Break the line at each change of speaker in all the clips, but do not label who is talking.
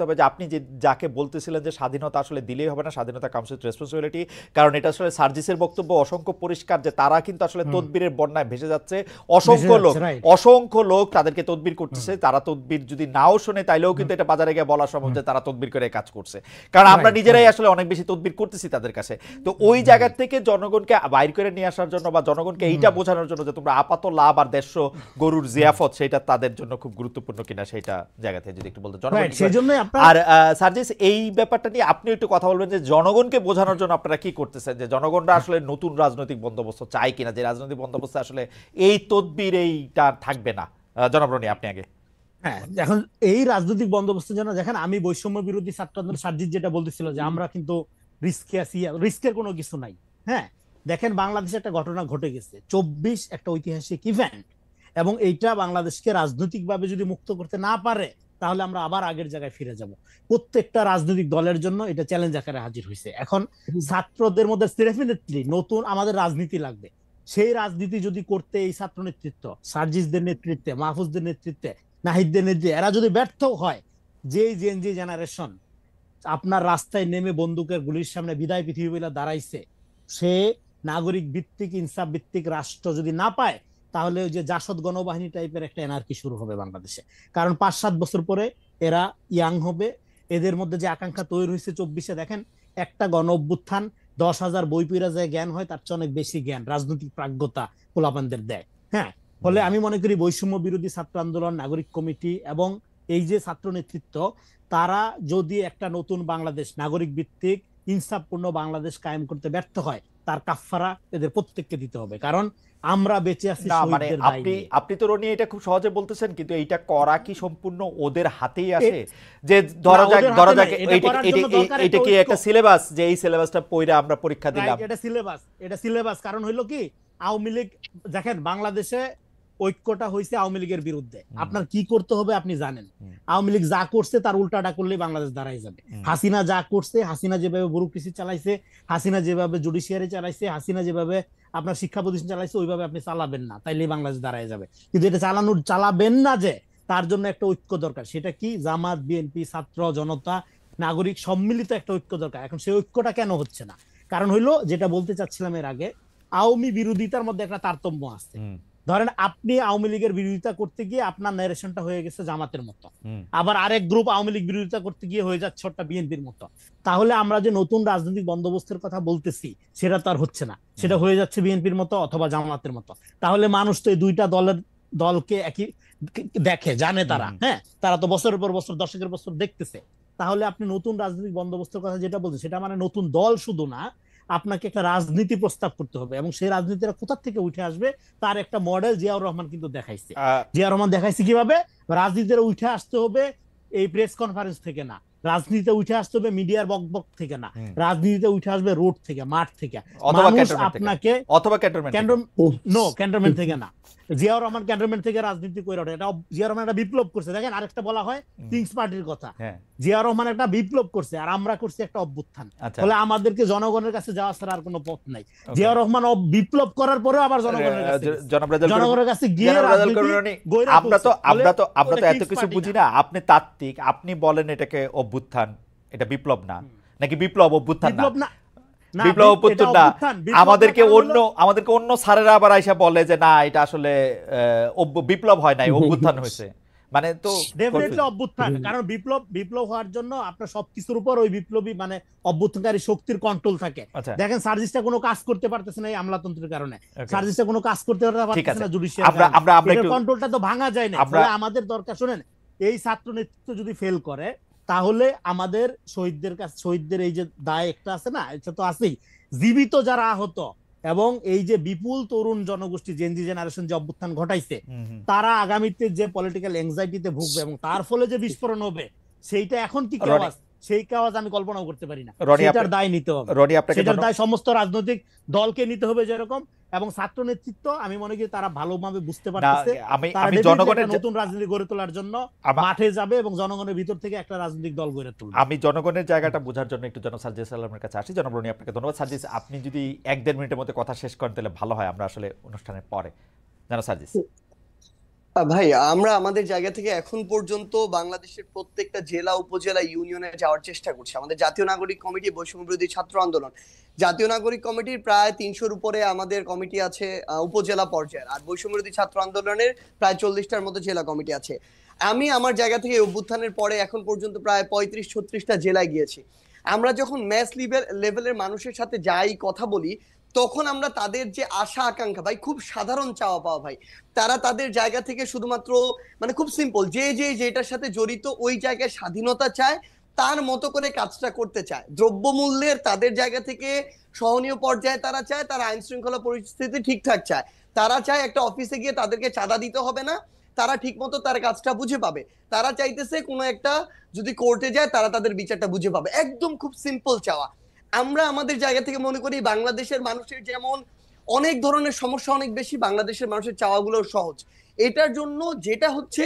রাখতে হবে যে আপনি যে যাকে বলতেছিলেন যে স্বাধীনতা আসলে দিলেই হবে না, স্বাধীনতা কামস উইথ রেসপন্সিবিলিটি, কারণ এটা আসলে সার্জিসের বক্তব্য অসংখ্য পরিষ্কার যে তারা কিন্তু আসলে তদবিরের বন্যায় ভেসে যাচ্ছে। অসংখ্য লোক তাদেরকে তদবির করতেছে, তারা তদবির যদি নাও শোনে তাইলেও কিন্তু এটা বাজারে গিয়ে বলা সম্ভব যে তারা তদবির করে কাজ করছে, কারণ আমরা নিজেরাই আসলে অনেক বেশি তদবির করতেছি তাদের কাছে। তো ওই জায়গা থেকে জনগণকে বাইর করে নিয়ে আসার জন্য বা জনগণকে এইটা বোঝানোর জন্য যে তোমরা আপাত লাভ আর দেশ গরুর জিয়াফত সেটা তাদের জন্য খুব গুরুত্বপূর্ণ কিনা সেটা জায়গা থেকে যদি একটু বলতে জনগণ। আর সার্জিস এই ব্যাপারটা নিয়ে আপনি একটু কথা বলবেন যে জনগণকে বোঝানোর জন্য আপনারা কি করতেছেন, যে জনগণরা আসলে নতুন রাজনৈতিক বন্দোবস্ত চায় কিনা, যে রাজনৈতিক বন্দোবস্ত আসলে এই তদবির এইটা থাকবে না। জনাব রনি, আপনি আগে।
হ্যাঁ, এখন এই রাজনৈতিক বন্দোবস্তের জন্য দেখেন, আমি বৈষম্য বিরোধী ছাত্র আন্দোলন সার্জিস যেটা বলতেছিল যে আমরা কিন্তু রিস্কে আছি, রিস্কের কোনো কিছু নাই। হ্যাঁ, দেখেন বাংলাদেশে একটা ঘটনা ঘটে গেছে, 24 একটা ঐতিহাসিক ইভেন্ট, এবং এইটা বাংলাদেশকে রাজনৈতিকভাবে যদি মুক্ত করতে না পারে তাহলে আমরা আবার আগের জায়গায় ফিরে যাব। প্রত্যেকটা রাজনৈতিক দলের জন্য এটা চ্যালেঞ্জ আকারে হাজির হয়েছে। এখন ছাত্রদের মধ্যে ডেফিনেটলি নতুন আমাদের রাজনীতি লাগবে। সেই রাজনীতি যদি করতে এই ছাত্র নেতৃত্ব, সার্জিসদের নেতৃত্বে, মাহফুজদের নেতৃত্বে, নাহিদদের নেতৃত্বে এরা যদি ব্যর্থ হয়, যে জেনজি জেনারেশন আপনার রাস্তায় নেমে বন্দুকের গুলির সামনে বিদায় পৃথিবী বলে দাঁড়াইছে, সে নাগরিক ভিত্তিক ইনসাফ ভিত্তিক রাষ্ট্র যদি না পায় তাহলে ওই যে জাসদ গণবাহিনী টাইপের একটা এনার্কি শুরু হবে বাংলাদেশে। কারণ 5-7 বছর পরে এরা ইয়াং হবে, এদের মধ্যে যে আকাঙ্ক্ষা তৈরি হয়েছে 24-এ, দেখেন একটা গণ অভ্যুত্থান 10,000 বই পড়া যায় জ্ঞান হয়, তার চেয়ে অনেক বেশি জ্ঞান রাজনৈতিক প্রাজ্ঞতা পোলাপানদের দেয়। হ্যাঁ, ফলে আমি মনে করি বৈষম্য বিরোধী ছাত্র আন্দোলন, নাগরিক কমিটি এবং এই যে ছাত্র নেতৃত্ব, তারা যদি একটা নতুন বাংলাদেশ, নাগরিক ভিত্তিক ইনসাফপূর্ণ বাংলাদেশ কায়েম করতে ব্যর্থ হয়, তার কাফফারা এদের প্রত্যেককে দিতে হবে। কারণ আমরা বেঁচে আছি শহীদদের দায় নিয়ে।
আপনি তো রনি এটা খুব সহজে বলতেছেন, কিন্তু এইটা করা কি সম্পূর্ণ ওদের হাতেই আছে? যে ধরা যাক এটা কি একটা সিলেবাস, যে এই সিলেবাসটা পড়ে আমরা পরীক্ষা দিলাম?
এটা সিলেবাস কারণ হইলো কি, আওয়ামী লীগ, দেখেন বাংলাদেশে ঐক্যটা হয়েছে আওয়ামী লীগের বিরুদ্ধে। আপনার কি করতে হবে আপনি জানেন। আওয়ামী লীগ যা করছে তার উল্টাটা করলে বাংলাদেশ দাঁড়াই যাবে। হাসিনা যা করছে, হাসিনা যেভাবে ব্যুরোক্রেসি চালাইছে, হাসিনা যেভাবে জুডিশিয়ারি চালাইছে, হাসিনা যেভাবে আপনার শিক্ষা প্রতিষ্ঠান চালাইছে, ওইভাবে আপনি চালাবেন না, তাইলে বাংলাদেশ দাঁড়াই যাবে। কিন্তু এটা চালাবেন না, যে তার জন্য একটা ঐক্য দরকার। সেটা কি? জামাত, বিএনপি, ছাত্র জনতা, নাগরিক সম্মিলিত একটা ঐক্য দরকার। এখন সেই ঐক্যটা কেন হচ্ছে না? কারণ হইলো, যেটা বলতে চাচ্ছিলাম এর আগে, আওয়ামী বিরোধিতার মধ্যে একটা তারতম্য আছে। ধরেন আপনি আওয়ামী লীগের বিরোধিতা করতে গিয়ে আপনার ন্যারেশনটা হয়ে গেছে জামাতের মতো, আবার আরেক গ্রুপ আওয়ামী লীগ বিরোধিতা করতে গিয়ে হয়ে যাচ্ছে ওটা বিএনপির মতো। তাহলে আমরা যে নতুন রাজনৈতিক বন্দোবস্তের কথা বলতেছি সেটা তো আর হচ্ছে না, সেটা হয়ে যাচ্ছে বিএনপির মতো অথবা জামাতের মতো। তাহলে মানুষ তো এই দুইটা দলকে একই দেখে, জানে তারা। হ্যাঁ, তারা তো বছরের পর বছর, দশকের বছর দেখতেছে। তাহলে আপনি নতুন রাজনৈতিক বন্দোবস্তের কথা যেটা বলছেন, সেটা মানে নতুন দল শুধু না, আপনাকে একটা রাজনীতি প্রস্তাব করতে হবে, এবং সেই রাজনীতিটা কোথা থেকে উঠে আসবে তার একটা মডেল জিয়াউর রহমান কিন্তু দেখাইছে। জিয়াউর রহমান দেখাইছে কিভাবে রাজনীতিতে উঠে আসতে হবে, এই প্রেস কনফারেন্স থেকে না, রাজনীতিতে উঠে আসতে হবে মিডিয়ার বকবক থেকে না, রাজনীতিতে উঠে আসবে রোড থেকে, মাঠ থেকে, মানুষ আপনাকে, অথবা ক্যান্টনমেন্ট থেকে না। জিয়াউর রহমান ক্যান্টনমেন্ট থেকে রাজনীতি করে ওঠে, এটা জিয়াউর রহমান একটা বিপ্লব করছে। দেখেন, আরেকটা বলা হয় কিংস পার্টির কথা, জিয়াউর রহমান একটা বিপ্লব করছে আর আমরা করছি একটা অভ্যুত্থান। ফলে আমাদেরকে জনগণের কাছে যাওয়া ছাড়া আর কোনো পথ নাই। জিয়াউর রহমান বিপ্লব করার পরে আবার জনগণের কাছে গিয়ে
আমরা তো এত কিছু বুঝি না। আপনি তাত্ত্বিক, আপনি বলেন এটাকে অভ্যুত্থান, এটা বিপ্লব না, নাকি বিপ্লব অভ্যুত্থান না? বিপ্লব অভ্যুত্থান না, আমাদেরকে অন্য স্যারেরা আবার আইসা বলে যে না, এটা আসলে বিপ্লব হয় নাই, অভ্যুত্থান হয়েছে। মানে তো
ডেফিনেটলি অভ্যুত্থান, কারণ বিপ্লব হওয়ার জন্য আপনার সবকিছুর উপর ওই বিপ্লবী মানে অভ্যুত্থানকারী শক্তির কন্ট্রোল থাকে। দেখেন, সার্জিসটা কোনো কাজ করতে পারতেছে না এই আমলাতন্ত্রের কারণে, সার্জিসটা কোনো কাজ করতে পারতেছে না জুডিশিয়ারি কন্ট্রোলটা তো ভাঙা যায় না। আমাদের দরকার, শুনেন, এই ছাত্র নেতৃত্ব যদি ফেল করে তাহলে আমাদের শহীদদের এই যে দায় একটা আছে না, এটা তো আছেই, জীবিত যারা আহত এবং এই যে বিপুল তরুণ জনগোষ্ঠী জেনজি জেনারেশন যে অভ্যুত্থান ঘটাইছে, তারা আগামীতে যে পলিটিক্যাল এংজাইটিতে ভুগবে এবং তার ফলে যে বিস্ফোরণ হবে, সেইটা এখন কি কেওয়াজ, সেই কেওয়াজ আমি কল্পনাও করতে পারি না। সেটার দায় নিতে হবে, সেটার দায় সমস্ত রাজনৈতিক দলকে নিতে হবে যেরকম, এবং ছাত্র নেতৃত্ব আমি মনে করি তারা ভালোভাবে বুঝতে পারতেছে নতুন রাজনীতি গড়ে তোলার জন্য মাঠে যাবে এবং জনগণের ভিতর থেকে একটা রাজনৈতিক দল গড়ে তুলবে।
আমি জনগণের জায়গাটা বোঝার জন্য একটু জনাব সার্জিস আলমের কাছে আসি। জনাব রনি, আপনাকে ধন্যবাদ। সার্জিস, আপনি যদি 1-1.5 মিনিটের মধ্যে কথা শেষ করেন তাহলে ভালো হয়, আমরা আসলে অনুষ্ঠানের পরে। জনাব সার্জিস।
ভাই আমরা আমাদের জায়গা থেকে এখন পর্যন্ত বাংলাদেশের প্রত্যেকটা জেলা উপজেলা ইউনিয়নে যাওয়ার চেষ্টা করছি। আমাদের জাতীয় নাগরিক কমিটি, বৈষম্য বিরোধী ছাত্র আন্দোলন, জাতীয় নাগরিক কমিটির প্রায় 300-র উপরে আমাদের কমিটি আছে উপজেলা পর্যায়ের, আর বৈষম্য বিরোধী ছাত্র আন্দোলনের প্রায় 40টার মতো জেলা কমিটি আছে। আমি আমার জায়গা থেকে অভ্যুত্থানের পরে এখন পর্যন্ত প্রায় 35-36টা জেলায় গিয়েছি। আমরা যখন ম্যাস লেভেলের মানুষের সাথে যাই, কথা বলি, তখন আমরা তাদের যে আশা আকাঙ্ক্ষা ভাই, খুব সাধারণ চাওয়া পাওয়া ভাই, তারা তাদের জায়গা থেকে শুধুমাত্র মানে খুব সিম্পল, যে যে যেটার সাথে জড়িত ওই জায়গায় স্বাধীনতা চায়, তার মতো করে কাজটা করতে চায়। দ্রব্যমূল্যের তাদের জায়গা থেকে সহনীয় পর্যায়ে তারা চায়, তারা আইন শৃঙ্খলা পরিস্থিতি ঠিকঠাক চায়, তারা চায় একটা অফিসে গিয়ে তাদেরকে চাঁদা দিতে হবে না, তারা ঠিক মতো তার কাজটা বুঝে পাবে। তারা চাইতেছে কোনো একটা যদি কোর্টে যায় তারা তাদের বিচারটা বুঝে পাবে, একদম খুব সিম্পল চাওয়া। আমরা আমাদের জায়গা থেকে মনে করি বাংলাদেশের মানুষের যেমন অনেক ধরনের সমস্যা অনেক বেশি, বাংলাদেশের মানুষের চাওয়াগুলো সহজ। এটার জন্য যেটা হচ্ছে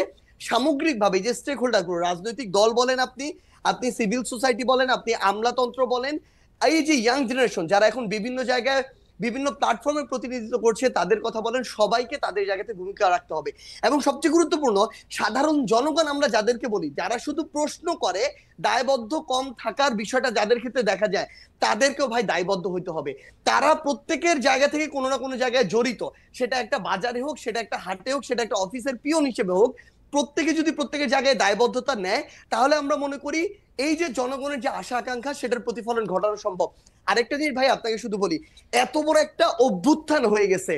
সামগ্রিকভাবে যে স্টেক হোল্ডার গুলো, রাজনৈতিক দল বলেন, আপনি আপনি সিভিল সোসাইটি বলেন, আপনি আমলাতন্ত্র বলেন, এই যে ইয়াং জেনারেশন যারা এখন বিভিন্ন জায়গায় বিভিন্ন প্ল্যাটফর্মে প্রতিনিধিত্ব করছে, তাদের কথা বলেন, সবাইকে তাদের জায়গাতে ভূমিকা রাখতে হবে। এবং সবচেয়ে গুরুত্বপূর্ণ, সাধারণ জনগণ আমরা যাদেরকে বলি, যারা শুধু প্রশ্ন করে, দায়বদ্ধ কম থাকার বিষয়টা যাদের ক্ষেত্রে দেখা যায়, তাদেরকেও ভাই দায়বদ্ধ হইতে হবে। তারা প্রত্যেকের জায়গা থেকে কোনো না কোনো জায়গায় জড়িত, সেটা একটা বাজারে হোক, সেটা একটা হাটে হোক, সেটা একটা অফিসের পিয়ন হিসেবে হোক, প্রত্যেকে যদি প্রত্যেকের জায়গায় দায়বদ্ধতা নেয়, তাহলে আমরা মনে করি এই যে জনগণের যে আশা আকাঙ্ক্ষা সেটার প্রতিফলন ঘটানো সম্ভব। আরেকটা জিনিস ভাই আপনাকে শুধু বলি, এত বড় একটা অভ্যুত্থান হয়ে গেছে,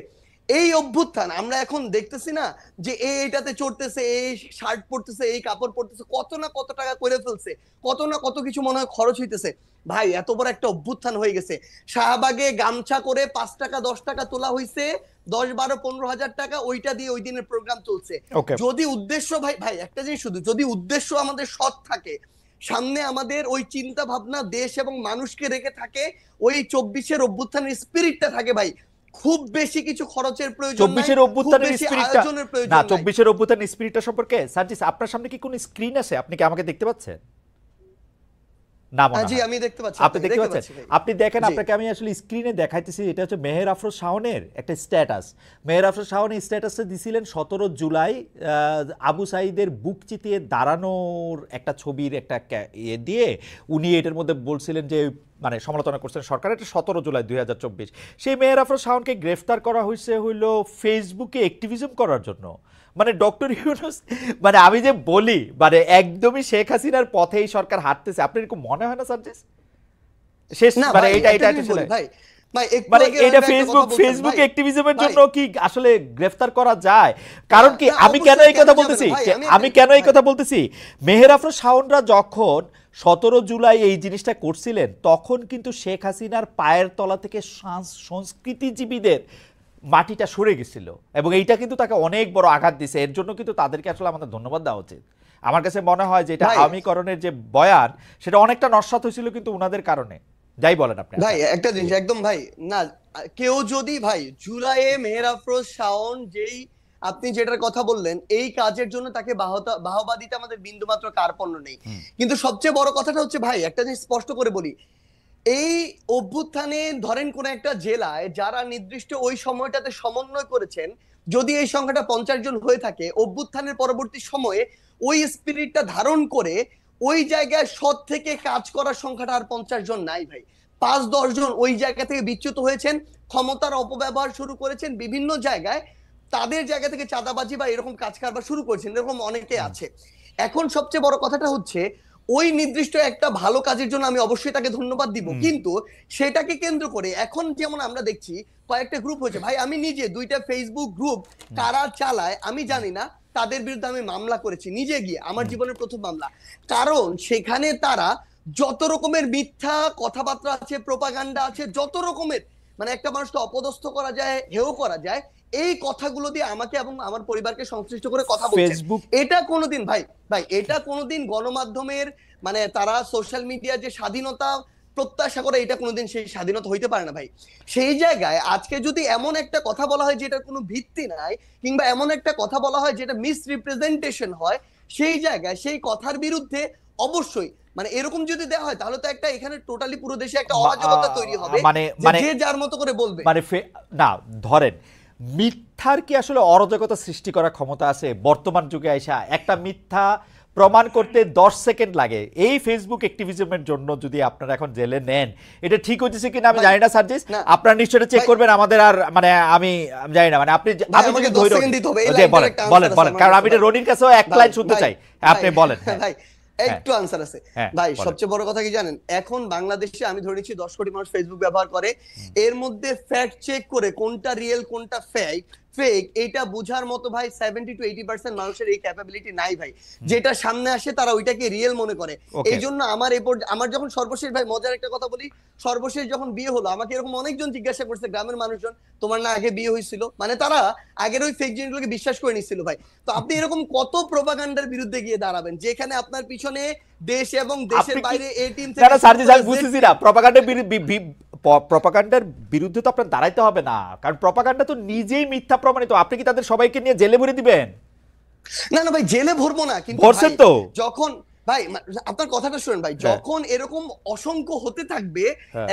এই অভ্যুত্থান আমরা এখন দেখতেছি না যে এইটাতে চড়তেছে, এই শার্ট পরতেছে, এই কাপড় পরতেছে, কত না কত টাকা করে ফেলছে, কত না কত কিছু মনে হয় খরচ হইতেছে। ভাই এত বড় একটা অভ্যুত্থান হয়ে গেছে, শাহবাগে গামছা করে 5 টাকা 10 টাকা তোলা হয়েছে, 10, 12, 15 হাজার টাকা, ওইটা দিয়ে ওই দিনের প্রোগ্রাম চলছে। যদি উদ্দেশ্য ভাই ভাই একটা জিনিস শুধু, যদি উদ্দেশ্য আমাদের সৎ থাকে, সামনে আমাদের ওই চিন্তা ভাবনা দেশ এবং মানুষকে রেখে থাকে, ওই 24-এর অভ্যুত্থানের স্পিরিটটা থাকে ভাই, খুব বেশি কিছু খরচের প্রয়োজন নাই,
24-এর অভ্যুত্থানের স্পিরিটটা না, 24-এর অভ্যুত্থানের স্পিরিটটা সম্পর্কে সার্জিস আপনার সামনে কি কোনো স্ক্রিন আছে? আপনি কি আমাকে দেখতে পাচ্ছেন? না মনে হয়।
জি আমি দেখতে পাচ্ছি।
আপনি দেখতে পাচ্ছেন? আপনি দেখেন, আপনাকে আমি আসলে স্ক্রিনে দেখাইতেছি। এটা হচ্ছে মেহের আফরোজ শাওনের একটা স্ট্যাটাস। মেহের আফরোজ শাওন এই স্ট্যাটাসে দিছিলেন 17 জুলাই আবু সাঈদের বুক চিতিয়ে দাঁড়ানোর একটা ছবির একটা ইয়ে দিয়ে উনি এটার মধ্যে বলছিলেন যে মানে সমালোচনা করছেন সরকার। এটা 17 জুলাই 2024। সেই মেহের আফরোজ শাওনকে গ্রেফতার করা হয়েছে হইল ফেসবুকে অ্যাক্টিভিজম করার জন্য। মানে ডক্টর ইউনূস, মানে আমি যে বলি, মানে একদমই শেখ হাসিনার পথেই সরকার হাঁটতেছে। আপনার এরকম মনে হয় না সার্জিস? শেষ মানে এটা ভাই মানে এটা ফেসবুক অ্যাক্টিভিজমের জন্য কি আসলে গ্রেফতার করা যায়? কারণ কি আমি কেন এই কথা বলতেছি, মেহের আফরোজ শাওনরা যখন 17 জুলাই এই জিনিসটা করছিলেন, তখন কিন্তু শেখ হাসিনার পায়ের তলা থেকে সংস্কৃতিজীবীদের মাটিটা সরে গেছিল, এবং এইটা কিন্তু তাকে অনেক বড় আঘাত দিছে। এর জন্য কিন্তু তাদেরকে আসলে আমাদের ধন্যবাদ দেওয়া উচিত। আমার কাছে মনে হয় যে এটা আওয়ামীকরণের যে বয়ান, সেটা অনেকটা নস্যাৎ হয়েছিল কিন্তু উনাদের কারণে। যাই বলেন আপনি
ভাই, একটা জিনিস একদম ভাই, না কেউ যদি ভাই জুলাইয়ে মেহের আফরোজ শাওন যেই আপনি যেটার কথা বললেন, এই কাজের জন্য তাকে বাহবা দিতে আমাদের বিন্দুমাত্র কার্পণ্য নেই। কিন্তু সবচেয়ে বড় কথাটা হচ্ছে ভাই, একটা জিনিস স্পষ্ট করে বলি, এই অভ্যুত্থানে ধরেন কোন একটা জেলায় যারা নির্দিষ্ট ওই সময়টাতে সমন্বয় করেছেন, যদি এই সংখ্যাটা 50 জন হয়ে থাকে, অভ্যুত্থানের পরবর্তী সময়ে ওই স্পিরিটটা ধারণ করে ওই জায়গায় সৎ থেকে কাজ করার সংখ্যাটা আর 50 জন নাই ভাই। 5-10 জন ওই জায়গা থেকে বিচ্যুত হয়েছেন, ক্ষমতার অপব্যবহার শুরু করেছেন বিভিন্ন জায়গায়, তাদের জায়গা থেকে চাঁদাবাজি বা এরকম কাজ কারবার শুরু করেছেন, এরকম অনেকে আছে। এখন সবচেয়ে বড় কথাটা হচ্ছে, ওই নির্দিষ্ট একটা ভালো কাজের জন্য আমি অবশ্যই তাকে ধন্যবাদ দিব, কিন্তু সেটাকে কেন্দ্র করে এখন যেমন আমরা দেখছি কয়েকটা গ্রুপ হয়েছে ভাই, আমি নিজে 2টা ফেসবুক গ্রুপ কারা চালায় আমি জানি না, তাদের বিরুদ্ধে আমি মামলা করেছি নিজে গিয়ে, আমার জীবনের প্রথম মামলা। কারণ সেখানে তারা যত রকমের মিথ্যা কথাবার্তা আছে, প্রোপাগান্ডা আছে, যত রকমের মানে একটা মানুষকে অপদস্থ করা যায়, হেয় করা যায়, এই কথাগুলো দিয়ে আমাকে এবং আমার পরিবারকে সংশ্লিষ্ট করে কথা বলছেন। এটা কোনোদিন ভাই ভাই এটা কোনোদিন গণমাধ্যমের মানে তারা সোশ্যাল মিডিয়া যে স্বাধীনতা প্রত্যাশা করে, এটা কোনোদিন সেই স্বাধীনতা হইতে পারে না ভাই। সেই জায়গায় আজকে যদি এমন একটা কথা বলা হয় যেটার কোনো ভিত্তি নাই, কিংবা এমন একটা কথা বলা হয় যেটা মিসরিপ্রেজেন্টেশন হয়, সেই জায়গায় সেই কথার বিরুদ্ধে অবশ্যই মানে এরকম যদি দেওয়া হয়, তাহলে তো একটা এখানে টোটালি পুরো দেশে একটা অরাজকতা তৈরি হবে, মানে যে যার মতো করে বলবে।
মানে না ধরেন মিথ্যা মিথ্যার কি আসলে অরাজকতা সৃষ্টি করার ক্ষমতা আছে বর্তমান যুগে আইসা? একটা মিথ্যা প্রমাণ করতে 10 সেকেন্ড লাগে। এই ফেসবুক অ্যাক্টিভিজমের জন্য যদি আপনারা এখন জেলে নেন, এটা ঠিক হচ্ছে কিনা আমি জানি না সার্জিস, আপনারা নিশ্চয়ই চেক করবেন। আমাদের আর মানে আমি জানি না, মানে আপনি আমি যদি বলেন কারণ আমি এটা রনির কাছেও এক লাইন শুনতে চাই, আপনি বলেন।
ভাই একটু আনসার আছে ভাই। সবচেয়ে বড় কথা কি জানেন, এখন বাংলাদেশে আমি ধরে নিচ্ছি 10 কোটি মানুষ ফেসবুক ব্যবহার করে, এর মধ্যে ফ্যাক্ট চেক করে কোনটা রিয়েল কোনটা ফেক এটা বোঝার মতো ভাই 70 to 80% মানুষের এই ক্যাপাবিলিটি নাই ভাই। যেটা সামনে আসে তারা ওইটাকে রিয়েল মনে করে। এই জন্য আমার যখন সর্বশেষ ভাই মজার একটা কথা বলি, সর্বশেষ যখন বিয়ে হলো আমাকে এরকম অনেকজন জিজ্ঞাসা করছে, গ্রামের মানুষজন, তোমার না আগে বিয়ে হয়েছিল? মানে তারা আগের ওই ফেক জিনিসগুলোকে বিশ্বাস করে নিচ্ছিল ভাই। তো আপনি এরকম কত প্রোপাগান্ডার বিরুদ্ধে গিয়ে দাঁড়াবেন যেখানে আপনার পিছনে দেশ এবং দেশের বাইরে এই টিম থেকে
না সার্জিস আমি বুঝতেছি না, প্রপাগান্ডার বিরুদ্ধে তো আপনার দাঁড়াইতে হবে না, কারণ প্রপাগান্ডা তো নিজেই মিথ্যা প্রমাণিত। আপনি কি তাদের সবাইকে নিয়ে জেলে ভরে দিবেন?
না ভাই জেলে ভরবো না, কিন্তু
ভরছেন তো
যখন ভাই আপনার কথাটা শুনেন ভাই, যখন এরকম অসংখ্য হতে থাকবে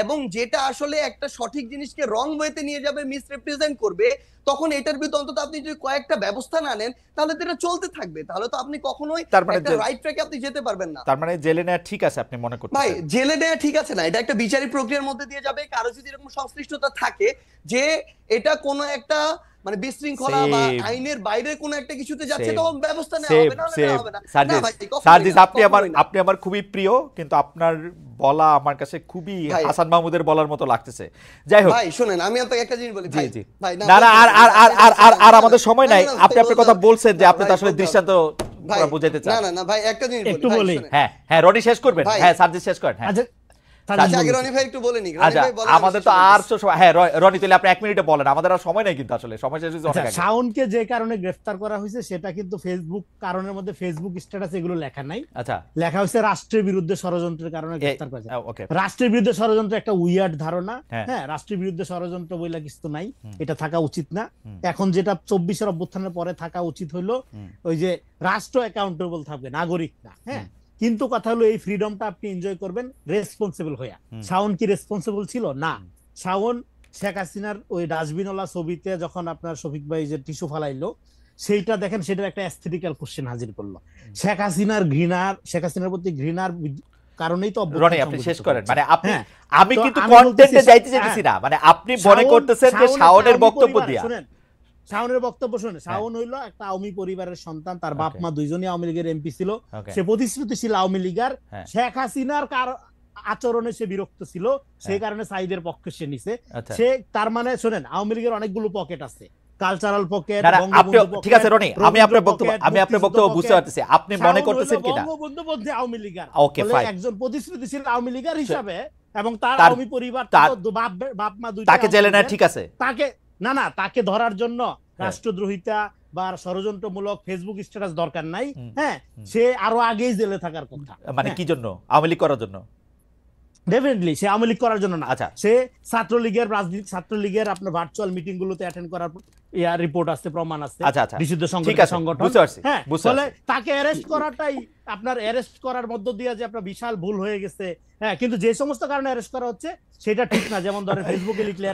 এবং যেটা আসলে একটা সঠিক জিনিসকে রং ওয়েতে নিয়ে যাবে, মিসরিপ্রেজেন্ট করবে, তখন এটার বিরুদ্ধে অন্তত আপনি যদি কয়েকটা ব্যবস্থা না নেন তাহলে তো এটা চলতে থাকবে। তাহলে তো আপনি কখনোই একটা রাইট ট্র্যাকে আপনি যেতে পারবেন না।
তার মানে জেলে নেওয়া ঠিক আছে আপনি মনে করতেছেন?
ভাই জেলে নেওয়া ঠিক আছে না, এটা একটা বিচারিক প্রক্রিয়ার মধ্যে দিয়ে যাবে। কারো যদি এরকম সংশ্লিষ্টতা থাকে যে এটা কোনো একটা মানে বিশৃঙ্খলা বা আইনের বাইরে কোনো একটা কিছুতে যাচ্ছে, তখন ব্যবস্থা নেওয়া হবে না।
সার্জিস আপনি আমার খুবই প্রিয়, কিন্তু আপনার বলা আমার কাছে খুবই হাসান মাহমুদের বলার মতো লাগতেছে। যাই হোক
ভাই শুনেন, আমি আপনাকে একটা জিনিস বলি ভাই,
না আর আমাদের সময় নাই। আপনি আপনার কথা বলছেন যে আপনি তো আসলে দৃষ্টান্ত বুঝাইতে চান।
না ভাই একটা জিনিস
একটু বলি।
হ্যাঁ রনি শেষ করবেন। হ্যাঁ সার্জিস শেষ করেন। হ্যাঁ আমাদের তো আর সময়। হ্যাঁ রনি তাহলে আপনি 1 মিনিটে বলেন, আমাদের আর সময় নাই কিন্তু আসলে সময় শেষ হয়েছে অনেক আগে।
শাওনকে যে কারণে গ্রেফতার করা হয়েছে সেটা কিন্তু ফেসবুক কারণের মধ্যে ফেসবুক স্ট্যাটাস এগুলো লেখা নাই।
আচ্ছা
লেখা হয়েছে রাষ্ট্রের বিরুদ্ধে ষড়যন্ত্রের কারণে গ্রেফতার করা হয়েছে। রাষ্ট্রের বিরুদ্ধে ষড়যন্ত্র একটা উইয়ার্ড ধারণা। হ্যাঁ রাষ্ট্রের বিরুদ্ধে ষড়যন্ত্র বইলা কিছু নাই, এটা থাকা উচিত না। এখন যেটা 24-এর অভ্যুত্থানের পরে থাকা উচিত হলো ওই যে রাষ্ট্র অ্যাকাউন্টেবল থাকবে, নাগরিক না। হ্যাঁ কিন্তু কথা হলো এই ফ্রিডমটা আপনি এনজয় করবেন রেসপন্সিবল হইয়া। শাওন কি রেসপন্সিবল ছিল না? শাওন শেখ হাসিনার ওই ডাস্টবিনওয়ালা ছবিতে যখন আপনার শফিক ভাই যে টিস্যু ফালাইলো সেইটা দেখেন, সেটার একটা অ্যাস্থেটিক্যাল কোশ্চেন হাজির করলো। শেখ হাসিনার প্রতি ঘৃণার কারণেই তো
রনি আপনি শেষ করেন। মানে আপনি আমি কিন্তু কন্টেন্টে যাইতে চাইতেছি না, মানে আপনি মনে করতেছেন যে শাওনের বক্তব্য দিয়া।
শুনেন শাওনের বক্তব্য শুনে, শাওন হইলো একটা আওয়ামী পরিবারের সন্তান, তার বাপ মা দুইজনই আওয়ামী লীগের এমপি ছিল, সে প্রতিশ্রুতিশীল আওয়ামী লীগার। শেখ হাসিনার আচরণে সে বিরক্ত ছিল, সেই কারণে সাইদের পক্ষে সে নিছে। সে তার মানে শুনেন আওয়ামী লীগের অনেকগুলো পকেট আছে, কালচারাল পকেট।
ঠিক আছে রনি, আমি আপনার বক্তব্য বুঝতে পারতেছি। আপনি মনে করতেছেন কিনা
বঙ্গবন্ধু বন্ধে আওয়ামী লীগার
একজন
প্রতিশ্রুতিশীল আওয়ামী লীগার হিসাবে, এবং তার আওয়ামী পরিবার বাপ মা দুইটা,
তাকে জেলে নেওয়া ঠিক আছে?
তাকে ধরার জন্য রাষ্ট্রদ্রোহিতা বা ষড়যন্ত্রমূলক ফেসবুক স্ট্যাটাস দরকার নাই। হ্যাঁ সে আরো আগেই জেলে থাকার কথা।
মানে কি জন্য? আওয়ামী লীগ করার জন্য?
ডেফিনেটলি সে আওয়ামী লীগ করার জন্য না। সে ছাত্রলীগের ছাত্রলীগের আপনার ভার্চুয়াল মিটিং গুলোতে অ্যাটেন্ড করার রিপোর্ট আছে, প্রমাণ আছে, বিশুদ্ধ সংগঠন। হ্যাঁ ফলে তাকে অ্যারেস্ট করাটাই আপনার অ্যারেস্ট করার মধ্য দিয়ে যে আপনার বিশাল ভুল হয়ে গেছে। হ্যাঁ কিন্তু যে সমস্ত কারণে অ্যারেস্ট করা হচ্ছে সেটা ঠিক না, যেমন ধরেন ফেসবুকে লিখলে